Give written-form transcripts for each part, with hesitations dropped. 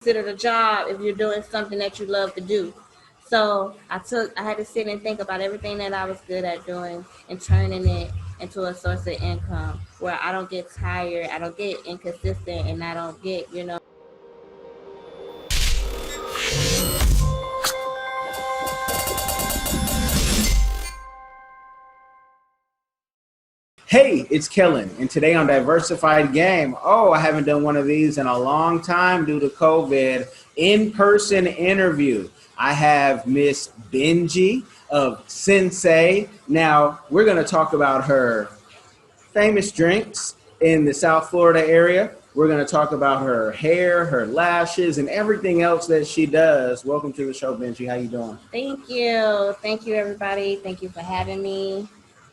considered a job if you're doing something that you love to do. So I had to sit and think about everything that I was good at doing and turning it into a source of income where I don't get tired, I don't get inconsistent, and I don't get, Hey, it's Kellen, and today on Diversified Game. Oh, I haven't done one of these in a long time due to COVID. In-person interview. I have Miss Benji of Sensei. Now, we're going to talk about her famous drinks in the South Florida area. We're going to talk about her hair, her lashes, and everything else that she does. Welcome to the show, Benji. How you doing? Thank you. Thank you, everybody. Thank you for having me.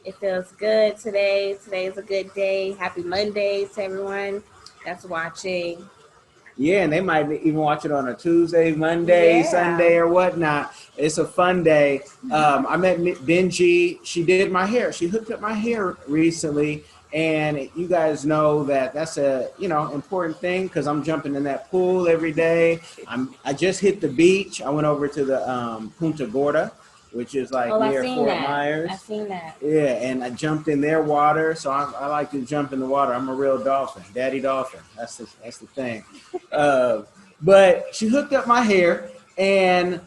It feels good today. Today is a good day. Happy Monday to everyone that's watching. Yeah, and they might even watch it on a Tuesday, Monday, Sunday, or whatnot. It's a fun day. I met Benji. She did my hair. She hooked up my hair recently. And you guys know that that's a, important thing because I'm jumping in that pool every day. I just hit the beach. I went over to the Punta Gorda, which is like near Fort Myers. I've seen that. Yeah, and I jumped in their water, so I like to jump in the water. I'm a real dolphin, daddy dolphin. That's the thing. But she hooked up my hair, and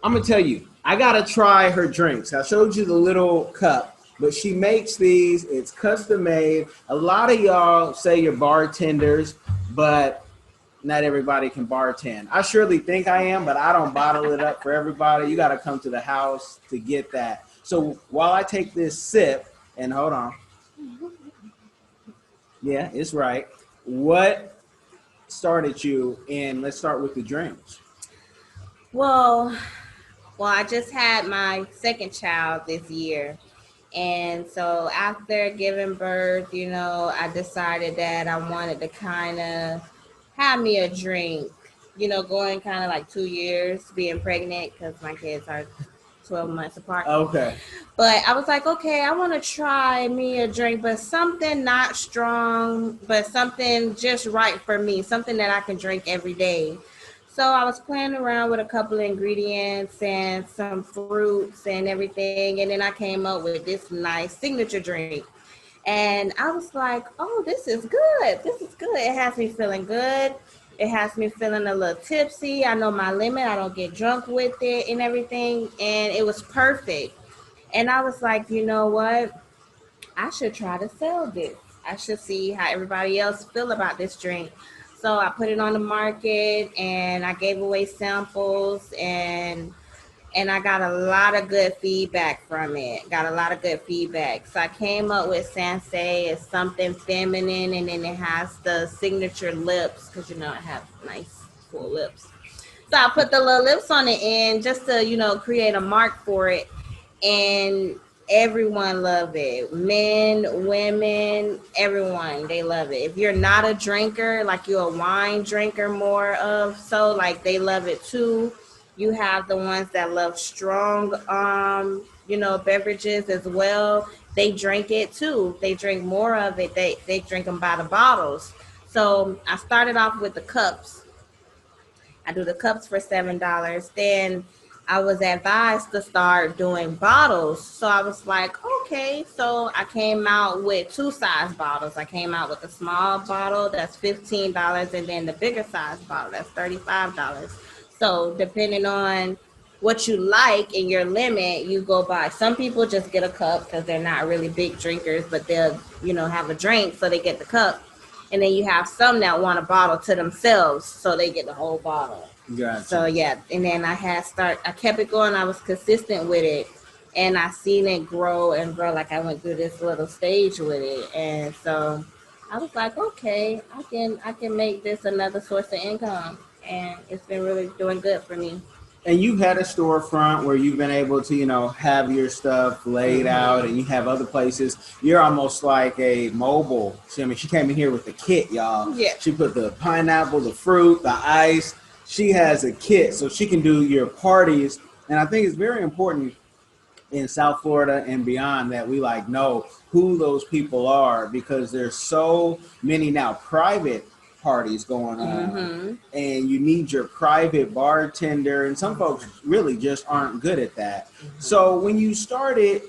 I'm gonna tell you, I gotta try her drinks. I showed you the little cup, but she makes these. It's custom made. A lot of y'all say you're bartenders, but not everybody can bartend. I surely think I am, but I don't bottle it up for everybody. You got to come to the house to get that. So while I take this sip, and hold on. Yeah, it's right. What started you in, let's start with the drinks. Well, I just had my second child this year. And so after giving birth, I decided that I wanted to kind of have me a drink, going kind of like 2 years being pregnant because my kids are 12 months apart. Okay. But I was like, okay, I want to try me a drink, but something not strong, but something just right for me, something that I can drink every day. So I was playing around with a couple of ingredients and some fruits and everything. And then I came up with this nice signature drink. And I was like, oh, this is good. This is good. It has me feeling good. It has me feeling a little tipsy. I know my limit. I don't get drunk with it and everything. And it was perfect. And I was like, you know what? I should try to sell this. I should see how everybody else feel about this drink. So I put it on the market and I gave away samples and I got a lot of good feedback from it. So I came up with Sensei. It's something feminine, and then it has the signature lips because it has nice full lips. So I put the little lips on the end just to create a mark for it, and everyone love it. Men, women, everyone, they love it. If you're not a drinker, like you're a wine drinker more of, so like they love it too. You have the ones that love strong, beverages as well. They drink it too. They drink more of it. They drink them by the bottles. So I started off with the cups. I do the cups for $7. Then I was advised to start doing bottles. So I was like, okay. So I came out with 2 size bottles. I came out with a small bottle that's $15 and then the bigger size bottle that's $35. So depending on what you like and your limit, you go by. Some people just get a cup because they're not really big drinkers, but they'll, have a drink, so they get the cup. And then you have some that want a bottle to themselves, so they get the whole bottle. Gotcha. So yeah, and then I kept it going. I was consistent with it, and I seen it grow and grow. Like I went through this little stage with it, and so I was like, okay, I can make this another source of income. And it's been really doing good for me. And you've had a storefront where you've been able to, have your stuff laid out, and you have other places. You're almost like a mobile. She came in here with the kit, y'all. Yeah. She put the pineapple, the fruit, the ice. She has a kit, so she can do your parties. And I think it's very important in South Florida and beyond that we know who those people are, because there's so many now private parties going on, and you need your private bartender, and some folks really just aren't good at that. So when you started,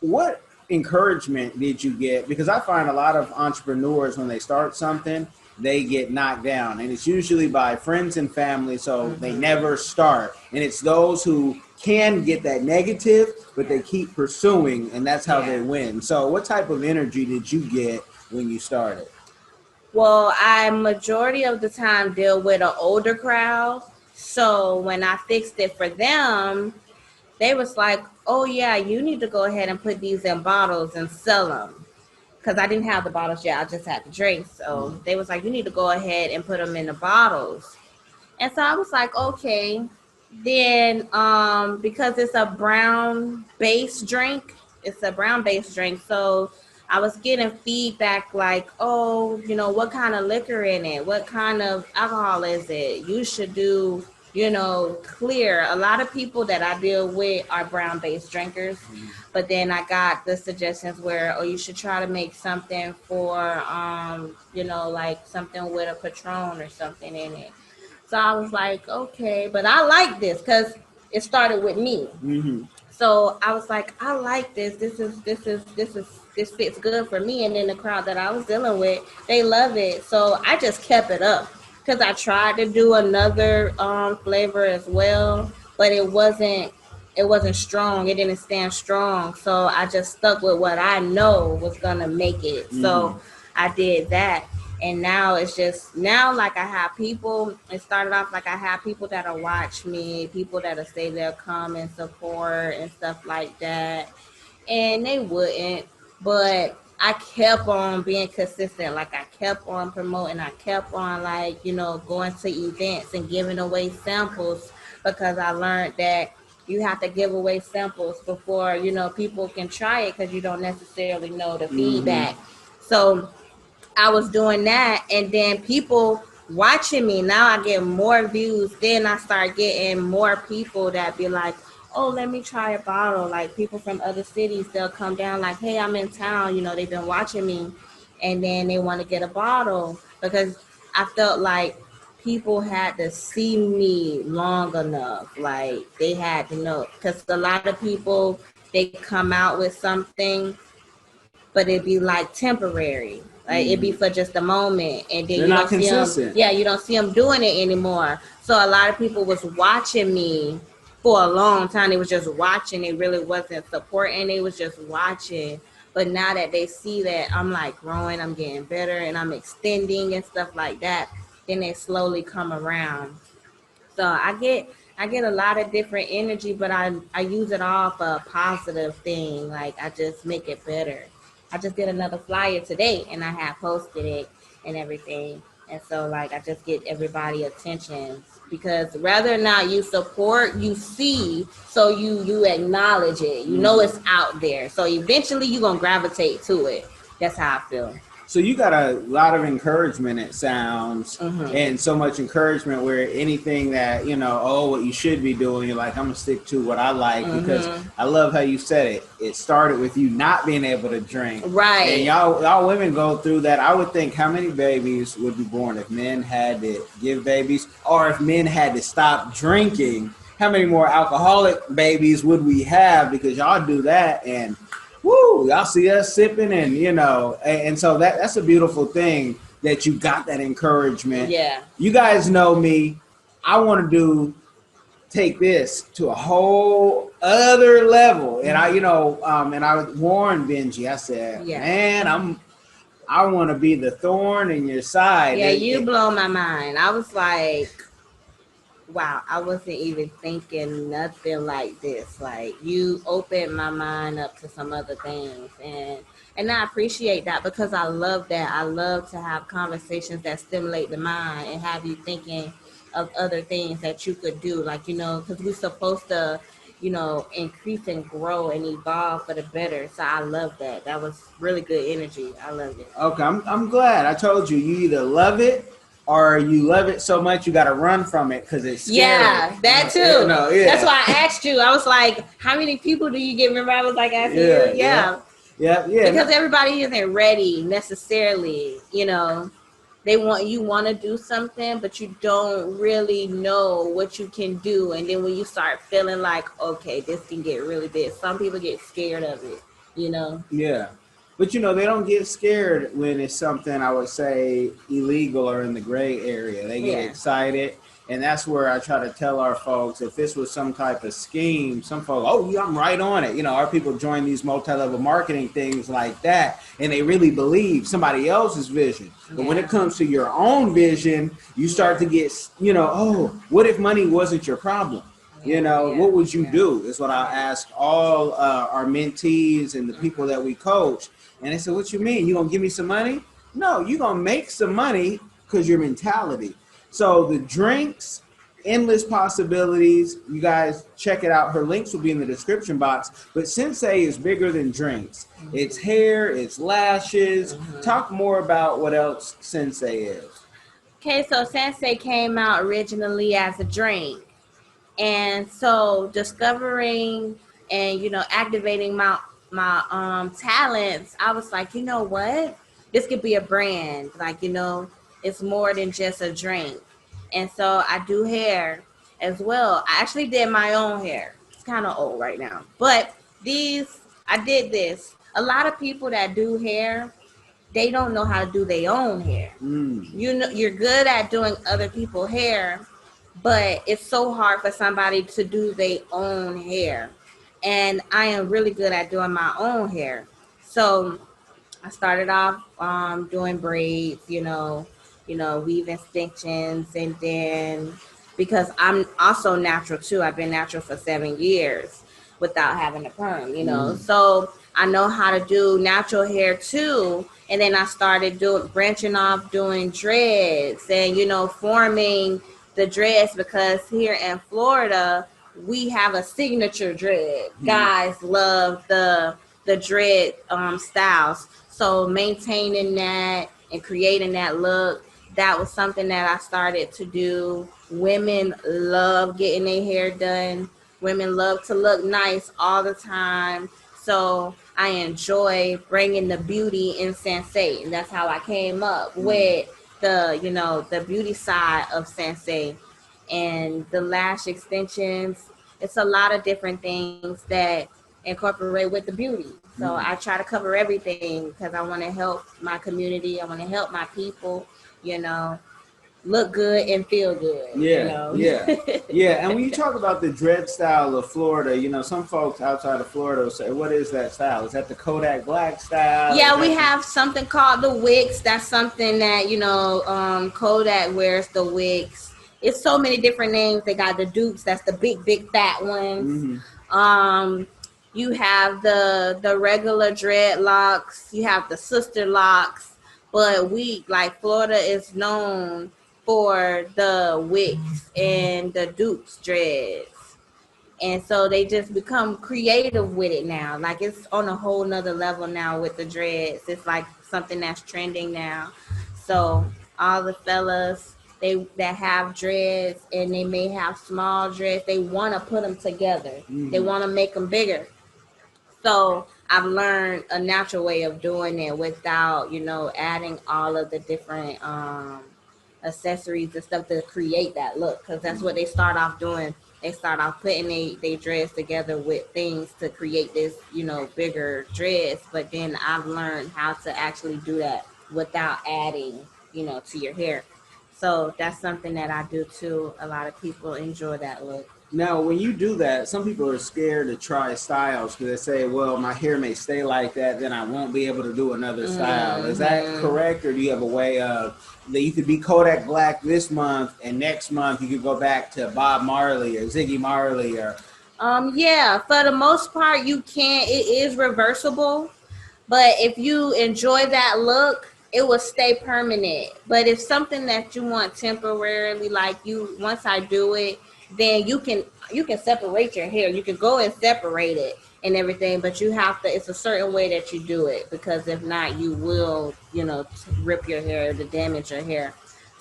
what encouragement did you get? Because I find a lot of entrepreneurs, when they start something, they get knocked down, and it's usually by friends and family, so they never start. And it's those who can get that negative, but they keep pursuing, and that's how they win. So what type of energy did you get when you started? Well, I majority of the time deal with an older crowd. So when I fixed it for them, they was like, oh yeah, you need to go ahead and put these in bottles and sell them. Because I didn't have the bottles yet, I just had the drinks. So they was like, you need to go ahead and put them in the bottles. And so I was like, okay. Then because it's a brown based drink, so I was getting feedback like, oh, what kind of liquor in it? What kind of alcohol is it? You should do, clear. A lot of people that I deal with are brown based drinkers. But then I got the suggestions where, oh, you should try to make something for, like something with a Patron or something in it. So I was like, okay, but I like this because it started with me. So I was like, I like this. This fits good for me. And then the crowd that I was dealing with, they love it. So I just kept it up because I tried to do another flavor as well, but it wasn't strong. It didn't stand strong. So I just stuck with what I know was gonna make it. So I did that. And now it's just, like I have people, it started off like I have people that'll watch me, people that'll say they'll come and support and stuff like that. And they wouldn't, but I kept on being consistent. Like I kept on promoting, I kept on going to events and giving away samples because I learned that you have to give away samples before, people can try it because you don't necessarily know the feedback. So I was doing that, and then people watching me. Now I get more views. Then I start getting more people that be like, oh, let me try a bottle. Like people from other cities, they'll come down like, hey, I'm in town. They've been watching me, and then they want to get a bottle because I felt like people had to see me long enough. Like they had to know, because a lot of people, they come out with something, but it'd be like temporary. Like it'd be for just a moment, and then They're not consistent. You don't see them doing it anymore. So a lot of people was watching me for a long time. They was just watching. They really wasn't supporting. They was just watching. But now that they see that I'm like growing, I'm getting better, and I'm extending and stuff like that, then they slowly come around. So I get a lot of different energy, but I use it all for a positive thing. Like I just make it better. I just did another flyer today, and I have posted it and everything. And so like I just get everybody attention, because rather or not you support, you see, so you acknowledge it. You know it's out there. So eventually you're gonna gravitate to it. That's how I feel. So you got a lot of encouragement, it sounds, and so much encouragement where anything that, what you should be doing, you're like, I'm going to stick to what I like, because I love how you said it. It started with you not being able to drink. Right. And y'all women go through that. I would think, how many babies would be born if men had to give babies, or if men had to stop drinking? How many more alcoholic babies would we have? Because y'all do that, and woo, y'all see us sipping, and so that's a beautiful thing that you got that encouragement. Yeah. You guys know me. I want to take this to a whole other level. And I warned Benji. I said, man, I want to be the thorn in your side. Yeah, you blow my mind. I was like, wow, I wasn't even thinking nothing like this. Like you opened my mind up to some other things, and I appreciate that, because I love that. I love to have conversations that stimulate the mind and have you thinking of other things that you could do. Like, because we're supposed to, increase and grow and evolve for the better. So I love that. That was really good energy. I loved it. Okay, I'm glad. I told you either love it or you love it so much you got to run from it because it's scary. Yeah, that too. That's why I asked you. I was like, how many people do you get? Remember, I was like asking you. Yeah. Yeah. Because everybody isn't ready necessarily, they want to do something, but you don't really know what you can do. And then when you start feeling like, okay, this can get really big, some people get scared of it, you know? Yeah. But they don't get scared when it's something I would say illegal or in the gray area. They get excited. And that's where I try to tell our folks, if this was some type of scheme, some folks, oh, yeah, I'm right on it. Our people join these multi-level marketing things like that, and they really believe somebody else's vision. But when it comes to your own vision, you start to get, oh, what if money wasn't your problem? What would you do? Is what I ask all our mentees and the people that we coach. And they said, what you mean? You going to give me some money? No, you're going to make some money because your mentality. So the drinks, endless possibilities. You guys check it out. Her links will be in the description box. But Sensei is bigger than drinks. It's hair, it's lashes. Talk more about what else Sensei is. Okay, so Sensei came out originally as a drink. And so discovering and, activating my talents, I was like, you know what? This could be a brand. Like, it's more than just a drink. And so I do hair as well. I actually did my own hair. It's kind of old right now. But I did this. A lot of people that do hair, they don't know how to do their own hair. You're good at doing other people's hair, but it's so hard for somebody to do their own hair. And I am really good at doing my own hair. So I started off doing braids, weave extensions, and then because I'm also natural too, I've been natural for 7 years without having a perm, so I know how to do natural hair too. And then I started branching off doing dreads and, forming the dreads, because here in Florida, we have a signature dread. Guys love the dread styles. So maintaining that and creating that look, that was something that I started to do. Women love getting their hair done. Women love to look nice all the time. So I enjoy bringing the beauty in Sensei. And that's how I came up with the beauty side of Sensei. And the lash extensions, it's a lot of different things that incorporate with the beauty. So I try to cover everything because I want to help my community. I want to help my people, look good and feel good. Yeah. And when you talk about the dread style of Florida, some folks outside of Florida will say, what is that style? Is that the Kodak Black style? Yeah, we have something called the Wicks. That's something that, Kodak wears the Wicks. It's so many different names. They got the Dukes. That's the big fat ones. You have the regular dreadlocks. You have the sister locks. But Florida is known for the Wicks and the Dukes dreads. And so they just become creative with it now. Like, it's on a whole nother level now with the dreads. It's like something that's trending now. So all the fellas that have dreads, and they may have small dreads, they want to put them together. They want to make them bigger. So I've learned a natural way of doing it without, adding all of the different accessories and stuff to create that look, because that's what they start off doing. They start off putting they dreads together with things to create this, bigger dreads. But then I've learned how to actually do that without adding, to your hair. So that's something that I do too. A lot of people enjoy that look. Now, when you do that, some people are scared to try styles because they say, well, my hair may stay like that, then I won't be able to do another style. Is that correct? Or do you have a way of that you could be Kodak Black this month, and next month you could go back to Bob Marley or Ziggy Marley? Or Yeah, for the most part, you can. It is reversible. But if you enjoy that look, it will stay permanent. But if something that you want temporarily, once I do it, then you can separate your hair. You can go and separate it and everything, but you have to, it's a certain way that you do it, because if not, you will, rip your hair to damage your hair.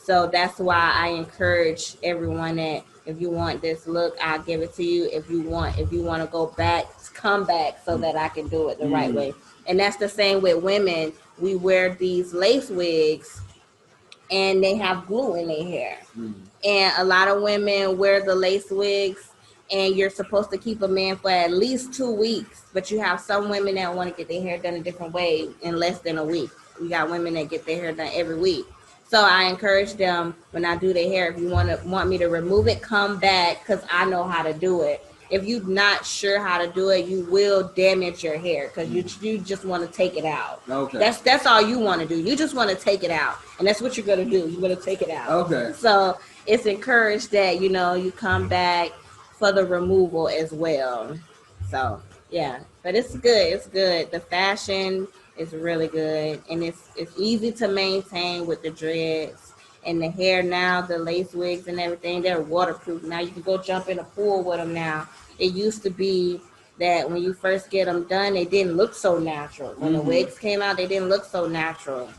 So that's why I encourage everyone that if you want this look, I'll give it to you. If you want to go back, come back so that I can do it the right way. And that's the same with women. We wear these lace wigs and they have glue in their hair. Mm. And a lot of women wear the lace wigs, and you're supposed to keep a man for at least 2 weeks. But you have some women that want to get their hair done a different way in less than a week. We got women that get their hair done every week. So I encourage them when I do their hair, if you want me to remove it, come back because I know how to do it. If you're not sure how to do it, you will damage your hair because you just want to take it out. Okay. That's all you want to do. You just want to take it out, and that's what you're gonna do. You're gonna take it out. Okay. So it's encouraged that you come back for the removal as well. So yeah, but it's good. It's good. The fashion is really good, and it's easy to maintain with the dreads and the hair now. The lace wigs and everything, they're waterproof now. You can go jump in a pool with them now. It used to be that when you first get them done, they didn't look so natural. When the wigs came out, they didn't look so natural.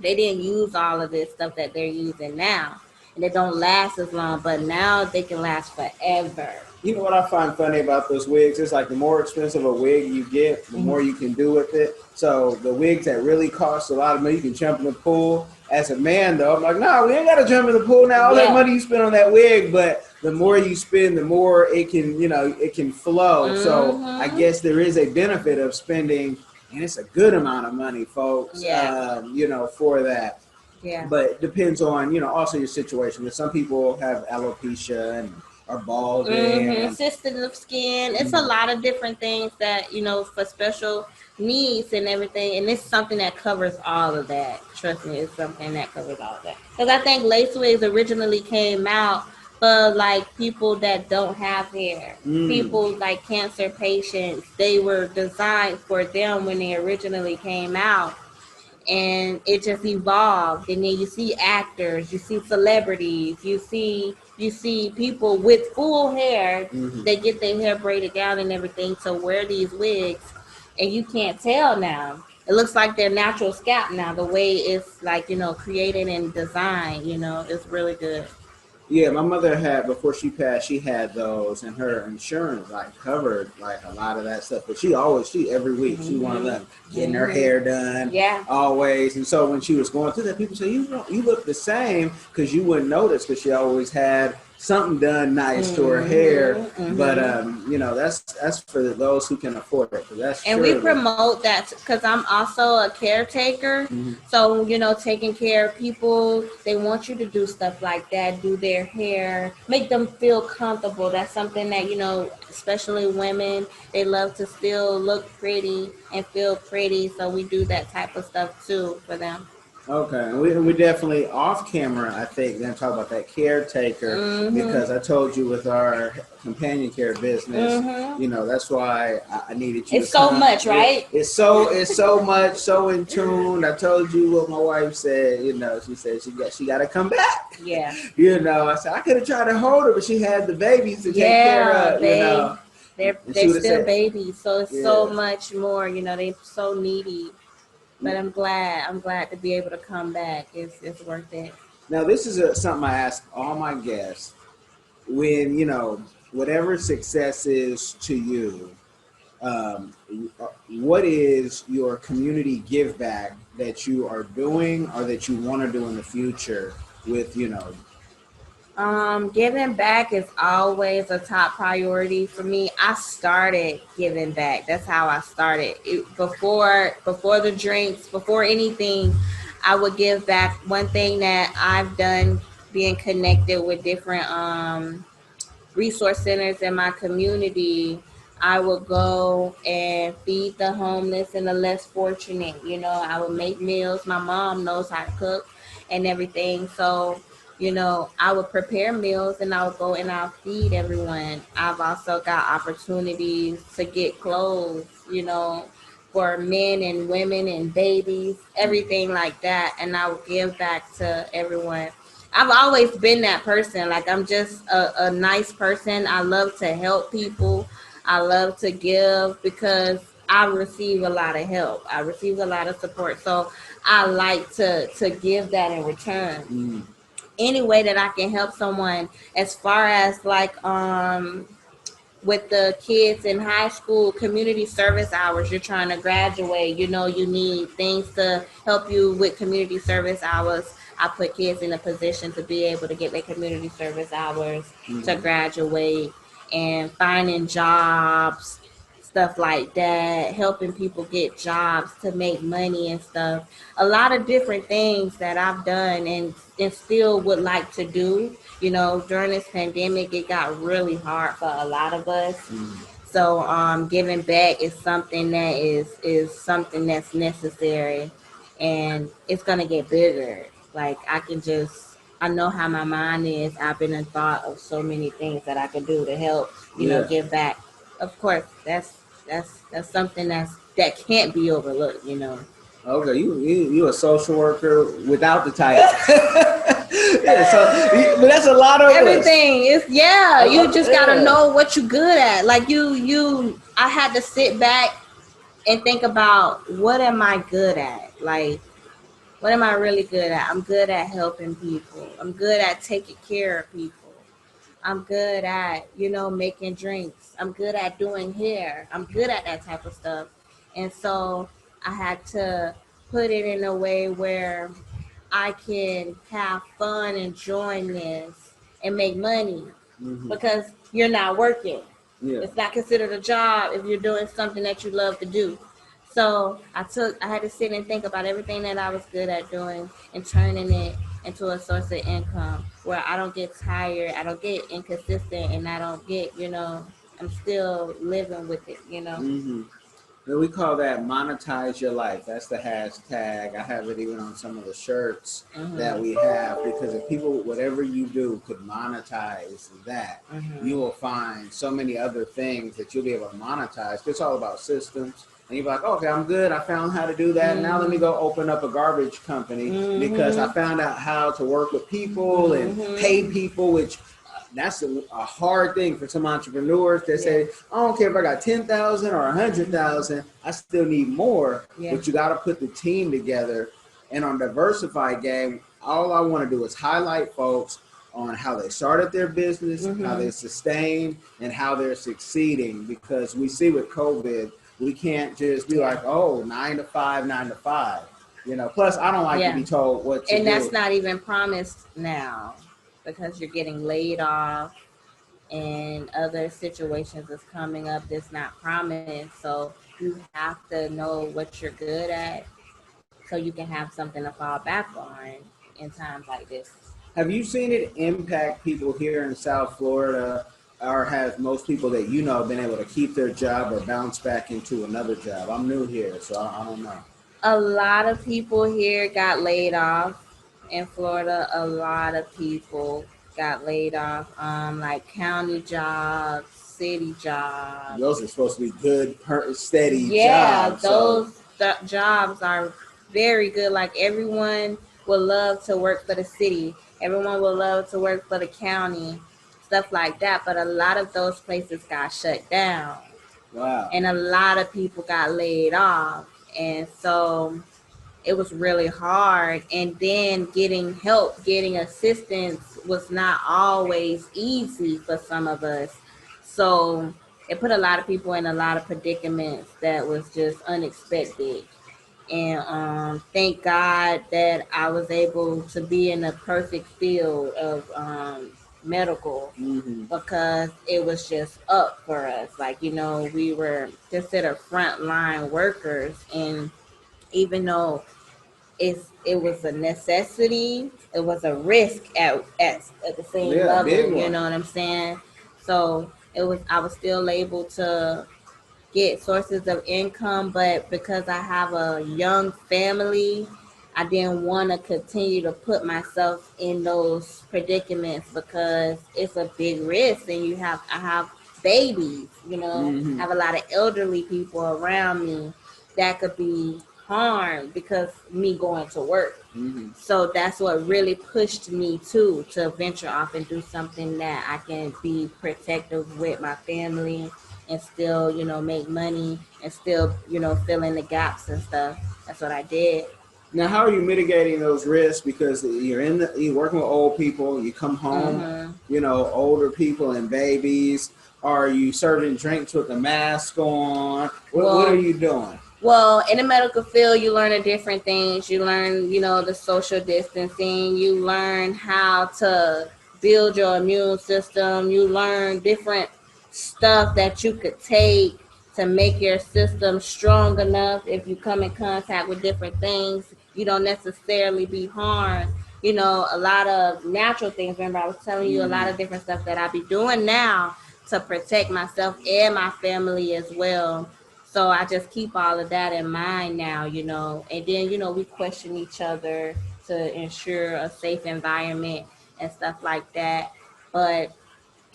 They didn't use all of this stuff that they're using now, and they don't last as long. But now they can last forever. You know what I find funny about those wigs? It's like the more expensive a wig you get, the more you can do with it. So the wigs that really cost a lot of money, you can jump in the pool. As a man, though, I'm like, no, we ain't got to jump in the pool now. All that money you spend on that wig, but the more you spend, the more it can, it can flow. So I guess there is a benefit of spending, and it's a good amount of money, folks, for that. Yeah. But it depends on, also your situation. Because some people have alopecia and are balding. Sensitive skin. It's a lot of different things that, for special needs and everything. And it's something that covers all of that. Trust me, it's something that covers all of that. Because I think lace wigs originally came out for like people that don't have hair. People like cancer patients. They were designed for them when they originally came out. And it just evolved, and then you see actors, you see celebrities, you see people with full hair. They get their hair braided down and everything to wear these wigs, and you can't tell now. It looks like their natural scalp now, the way it's like created and designed. It's really good. Yeah, my mother had, before she passed, she had those, and her insurance covered a lot of that stuff. But she every week, she one of them getting her hair done, always. And so when she was going through that, people say, you look the same, because you wouldn't notice, because she always had something done nice to her hair. But that's for those who can afford it. And we promote that because I'm also a caretaker. So taking care of people, they want you to do stuff like that, do their hair, make them feel comfortable. That's something that especially women, they love to still look pretty and feel pretty. So we do that type of stuff too for them. Okay, and we definitely off camera, I think, then talk about that caretaker, because I told you with our companion care business, that's why I needed you. It's so much, right? It's so much, so in tune. I told you what my wife said. She said she got to come back. Yeah. I said I could have tried to hold her, but she had the babies to take care of. They're still babies, so it's so much more. They're so needy. But I'm glad to be able to come back. It's worth it. Now, this is something I ask all my guests. When, whatever success is to you, what is your community give back that you are doing or that you want to do in the future with, Giving back is always a top priority for me. I started giving back. That's how I started. Before the drinks, before anything, I would give back. One thing that I've done, being connected with different resource centers in my community, I would go and feed the homeless and the less fortunate. I would make meals. My mom knows how to cook and everything. So I would prepare meals and I would go and I'll feed everyone. I've also got opportunities to get clothes, for men and women and babies, everything like that. And I would give back to everyone. I've always been that person. I'm just a nice person. I love to help people. I love to give because I receive a lot of help. I receive a lot of support. So I like to give that in return. Any way that I can help someone, as far as with the kids in high school, community service hours, you're trying to graduate, you need things to help you with community service hours. I put kids in a position to be able to get their community service hours, to graduate, and finding jobs, stuff like that, helping people get jobs to make money and stuff. A lot of different things that I've done and still would like to do. You know, during this pandemic, it got really hard for a lot of us. So giving back is something that is something that's necessary, and it's gonna get bigger. Like I know how my mind is. I've been in thought of so many things that I could do to help, Yeah. give back. Of course, that's something that can't be overlooked. Okay, you a social worker without the title. Yeah, but that's a lot of Everything is you just gotta Yeah. know what you're good at. Like I had to sit back and think about what am I good at? Like, what am I really good at? I'm good at helping people. I'm good at taking care of people. I'm good at, making drinks. I'm good at doing hair. I'm good at that type of stuff. And so I had to put it in a way where I can have fun enjoying this and make money because you're not working. Yeah. It's not considered a job if you're doing something that you love to do. So I had to sit and think about everything that I was good at doing and turning it into a source of income where I don't get tired, I don't get inconsistent, and I don't get, I'm still living with it. And we call that monetize your life. That's the hashtag. I have it even on some of the shirts that we have, because if people, whatever you do, could monetize that, you will find so many other things that you'll be able to monetize. It's all about systems. And you're like, okay, I'm good. I found how to do that. Now let me go open up a garbage company because I found out how to work with people and pay people, which that's a hard thing for some entrepreneurs that say, I don't care if I got 10,000 or 100,000, I still need more. But you got to put the team together. And on Diversified Game, all I want to do is highlight folks on how they started their business, how they sustain, and how they're succeeding. Because we see with COVID, we can't just be like, oh, 9 to 5, 9 to 5. Plus I don't like to be told what to do. And that's not even promised now, because you're getting laid off and other situations is coming up that's not promised. So you have to know what you're good at so you can have something to fall back on in times like this. Have you seen it impact people here in South Florida, or have most people that been able to keep their job or bounce back into another job? I'm new here, so I don't know. A lot of people here got laid off. In Florida, a lot of people got laid off. Like county jobs, city jobs. Those are supposed to be good, steady jobs. Yeah, those jobs are very good. Like everyone would love to work for the city. Everyone would love to work for the county, stuff like that. But a lot of those places got shut down. Wow. And a lot of people got laid off. And so it was really hard. And then getting help, getting assistance was not always easy for some of us. So it put a lot of people in a lot of predicaments that was just unexpected. And thank God that I was able to be in the perfect field of medical, because it was just up for us. Like, we were considered frontline workers, and even though it was a necessity, it was a risk at the same level. You know what I'm saying? So I was still able to get sources of income, but because I have a young family, I didn't want to continue to put myself in those predicaments because it's a big risk, and I have babies, I have a lot of elderly people around me that could be harmed because me going to work. So that's what really pushed me to venture off and do something that I can be protective with my family and still, make money and still, fill in the gaps and stuff. That's what I did. Now, how are you mitigating those risks? Because you're working with old people, you come home, older people and babies. Are you serving drinks with a mask on? What are you doing? Well, in the medical field, you learn the different things. You learn, the social distancing. You learn how to build your immune system. You learn different stuff that you could take to make your system strong enough. If you come in contact with different things, you don't necessarily be harmed. A lot of natural things. Remember, I was telling you a lot of different stuff that I be doing now to protect myself and my family as well. So I just keep all of that in mind now, and then, we question each other to ensure a safe environment and stuff like that. But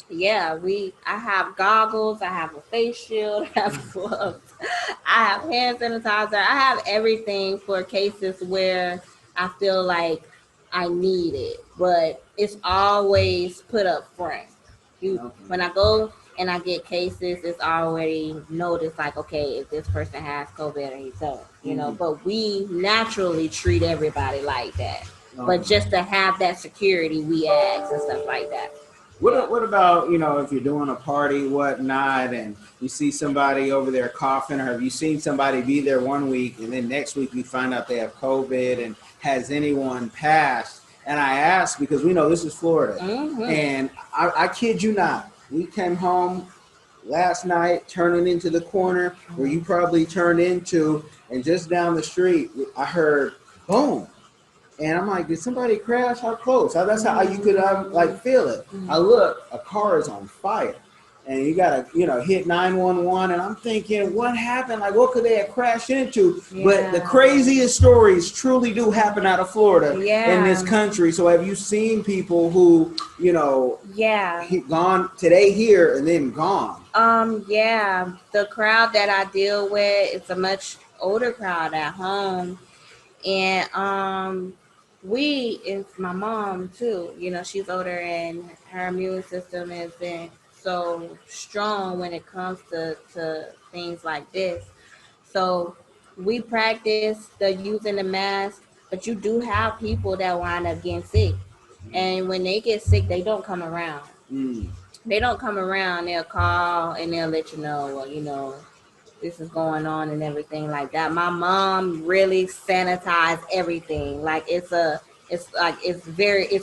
yeah, I have goggles, I have a face shield, I have gloves, I have hand sanitizer, I have everything for cases where I feel like I need it, but it's always put up front. Okay. When I go and I get cases, it's already noticed like, okay, if this person has COVID or he don't. But we naturally treat everybody like that. But Okay. just to have that security, we ask and stuff like that. Yeah. What about, if you're doing a party, whatnot, and you see somebody over there coughing, or have you seen somebody be there one week and then next week you find out they have COVID, and has anyone passed? And I ask because we know this is Florida, and I kid you not, we came home last night turning into the corner where you probably turned into, and just down the street, I heard boom. And I'm like, did somebody crash? How close? That's how you could like feel it. I look, a car is on fire, and you gotta hit 911. And I'm thinking, what happened? Like, what could they have crashed into? Yeah. But the craziest stories truly do happen out of Florida in this Yeah. country. So have you seen people who Yeah. gone today here and then gone? Yeah. The crowd that I deal with, it's a much older crowd at home. And it's my mom too. She's older and her immune system isn't so strong when it comes to things like this. So we practice the using the mask, but you do have people that wind up getting sick. And when they get sick, they don't come around. Mm. They don't come around. They'll call and they'll let you know, well, this is going on and everything like that. My mom really sanitized everything. Like it's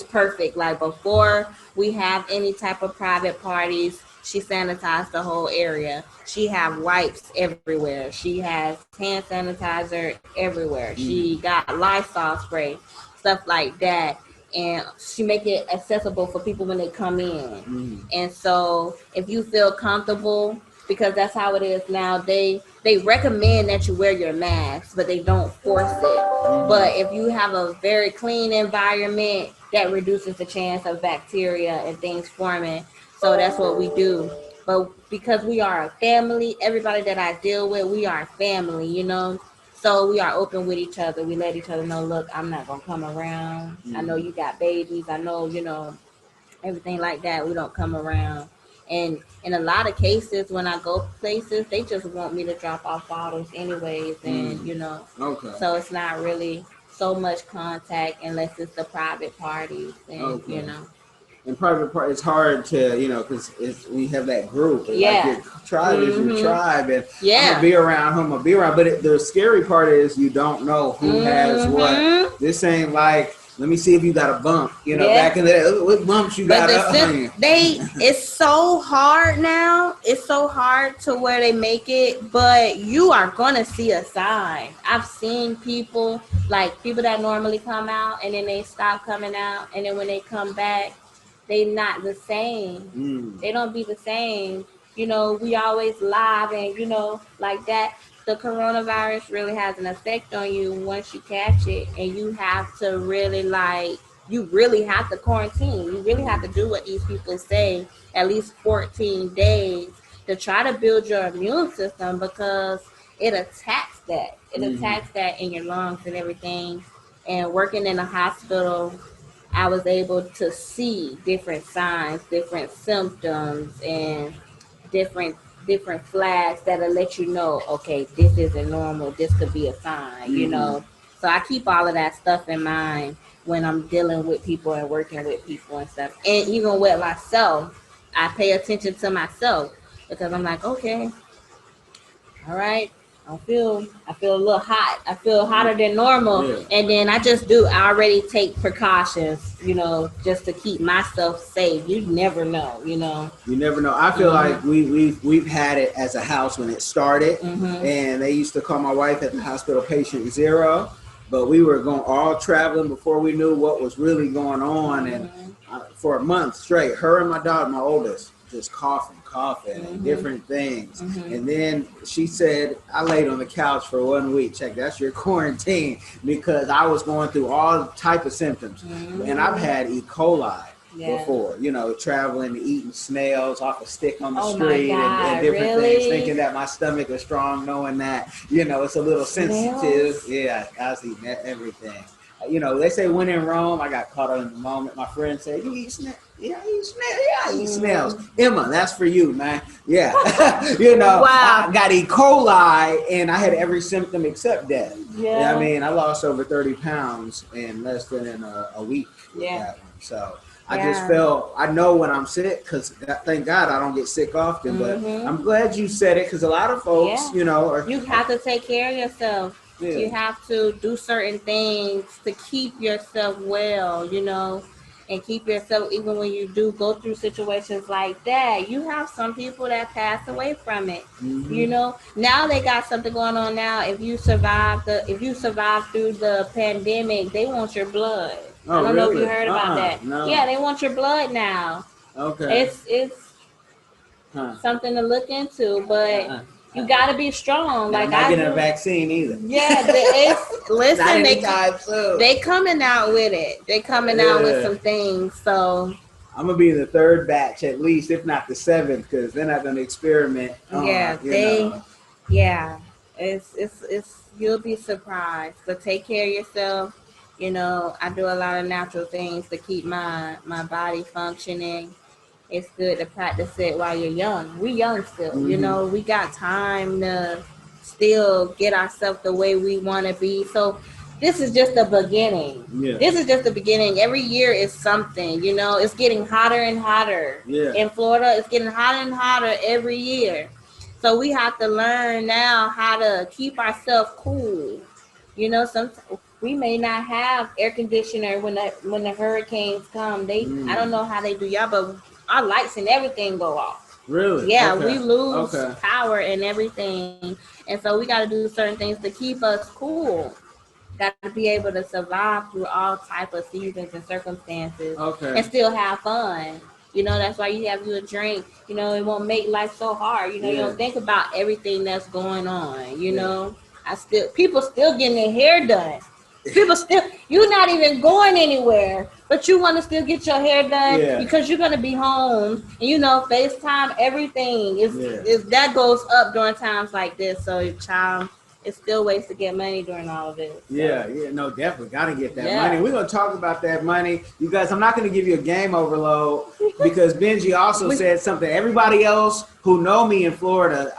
perfect. Like before we have any type of private parties, she sanitized the whole area. She have wipes everywhere. She has hand sanitizer everywhere. She got Lysol spray, stuff like that. And she make it accessible for people when they come in. And so if you feel comfortable, because that's how it is now. They recommend that you wear your mask, but they don't force it. But if you have a very clean environment, that reduces the chance of bacteria and things forming. So that's what we do. But because we are a family, everybody that I deal with, we are family. So we are open with each other. We let each other know, look, I'm not gonna come around. I know you got babies. I know, everything like that. We don't come around. And in a lot of cases, when I go places, they just want me to drop off bottles anyways. And, Okay. so it's not really so much contact unless it's the private parties. And, Okay. In private part, it's hard to, because we have that group. And Yeah. like your tribe is your tribe, and I'm Yeah. gonna be around who I'm gonna be around. But the scary part is you don't know who has what. This ain't like, let me see if you got a bump. Yeah. Back in the day, what bumps you got up on you? It's so hard now. It's so hard to where they make it, but you are gonna see a sign. I've seen people that normally come out and then they stop coming out, and then when they come back, they not the same. They don't be the same. We always live and like that. The coronavirus really has an effect on you once you catch it, and you have to really you really have to quarantine. You really have to do what these people say, at least 14 days to try to build your immune system, because it attacks that. It attacks that in your lungs and everything. And working in a hospital, I was able to see different signs, different symptoms, and different different flags that'll let you know, okay, this isn't normal. This could be a sign. So I keep all of that stuff in mind when I'm dealing with people and working with people and stuff. And even with myself, I pay attention to myself because I'm like, okay, all right. I feel a little hot. I feel hotter than normal. Yeah. And then I already take precautions, just to keep myself safe. You never know, You never know. I feel like we've had it as a house when it started, and they used to call my wife at the hospital patient zero. But we were going all traveling before we knew what was really going on, and for a month straight, her and my daughter, my oldest, just coughing, and different things. And then she said, I laid on the couch for 1 week. Check, that's your quarantine, because I was going through all type of symptoms, and I've had E. coli. Yeah. Before, traveling, eating snails off a stick on the street, and different things, thinking that my stomach was strong, knowing that, it's a little sensitive. Yeah, I was eating everything. They say when in Rome, I got caught up in the moment. My friend said, you eat snails? Yeah, I eat snails. Yeah, I eat snails. Emma, that's for you, man. Yeah. Wow. I got E. coli, and I had every symptom except death. Yeah. I lost over 30 pounds in less than a week with that one. So I just felt, I know when I'm sick, because thank God I don't get sick often, but I'm glad you said it, because a lot of folks, you have to take care of yourself. Yeah. You have to do certain things to keep yourself well, and keep yourself, even when you do go through situations like that. You have some people that pass away from it. Now they got something going on now. If you survive through the pandemic, they want your blood. Oh, I don't really? know if you heard about that. No. Yeah, they want your blood now. Okay. It's something to look into, but you got to be strong. Like, I'm not getting a vaccine either. Yeah, listen, they coming out with it. They coming out with some things. So I'm gonna be in the third batch at least, if not the seventh, because they're not gonna experiment. It's you'll be surprised. But take care of yourself. I do a lot of natural things to keep my body functioning. It's good to practice it while you're young. We young still, we got time to still get ourselves the way we want to be. So this is just the beginning. Yeah. This is just the beginning. Every year is something, it's getting hotter and hotter. Yeah. In Florida, it's getting hotter and hotter every year. So we have to learn now how to keep ourselves cool. Sometimes we may not have air conditioner when the hurricanes come. I don't know how they do y'all, but our lights and everything go off. Really? Yeah, we lose power and everything. And so we got to do certain things to keep us cool. Got to be able to survive through all type of seasons and circumstances. And still have fun. That's why you have a drink. It won't make life so hard. You don't think about everything that's going on. People still getting their hair done. People still, you're not even going anywhere, but you want to still get your hair done because you're going to be home. And FaceTime, everything is that goes up during times like this. So, child, it's still ways to get money during all of it. So. Yeah, no, definitely got to get that money. We're going to talk about that money. You guys, I'm not going to give you a game overload because Benji also said something. Everybody else who know me in Florida,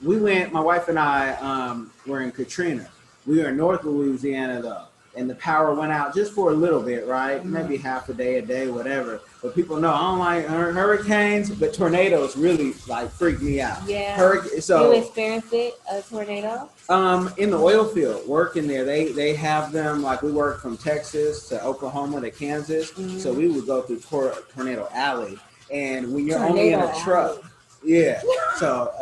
my wife and I were in Katrina. We were in North Louisiana, though, and the power went out just for a little bit, right? Maybe half a day, whatever. But people know I don't like hurricanes, but tornadoes really freak me out. Yeah. So you experienced a tornado? In the oil field, working there, they have them we work from Texas to Oklahoma to Kansas, so we would go through Tornado Alley, and when you're only in a truck, so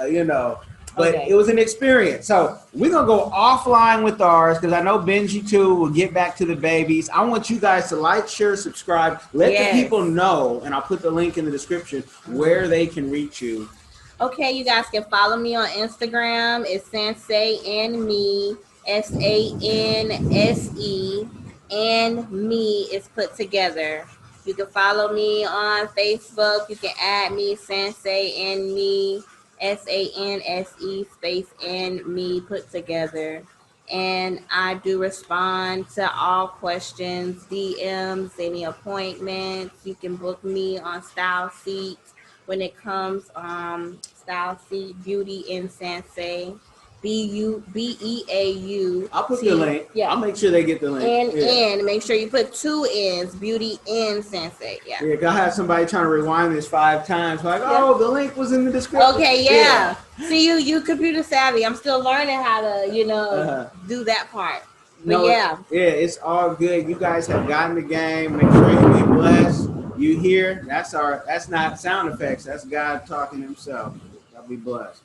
But it was an experience. So we're going to go offline with ours because I know Benji, too, will get back to the babies. I want you guys to like, share, subscribe. Let the people know, and I'll put the link in the description, where they can reach you. Okay, you guys can follow me on Instagram. It's Sansei and Me, SANSE, and Me is put together. You can follow me on Facebook. You can add me, Sansei and Me. SANSE space and Me put together. And I do respond to all questions, DMs, any appointments. You can book me on Style Seat when it comes Style Seat Beauty in Sansei. Beau. I'll put the link. Yeah. I'll make sure they get the link. And make sure you put 2 N's, Beauty and Sensei. Yeah. Yeah, I had somebody trying to rewind this 5 times. Like, oh, the link was in the description. Okay, yeah. See, you computer savvy. I'm still learning how to, do that part. But it's all good. You guys have gotten the game. Make sure you be blessed. You hear? That's not sound effects. That's God talking himself. Y'all be blessed.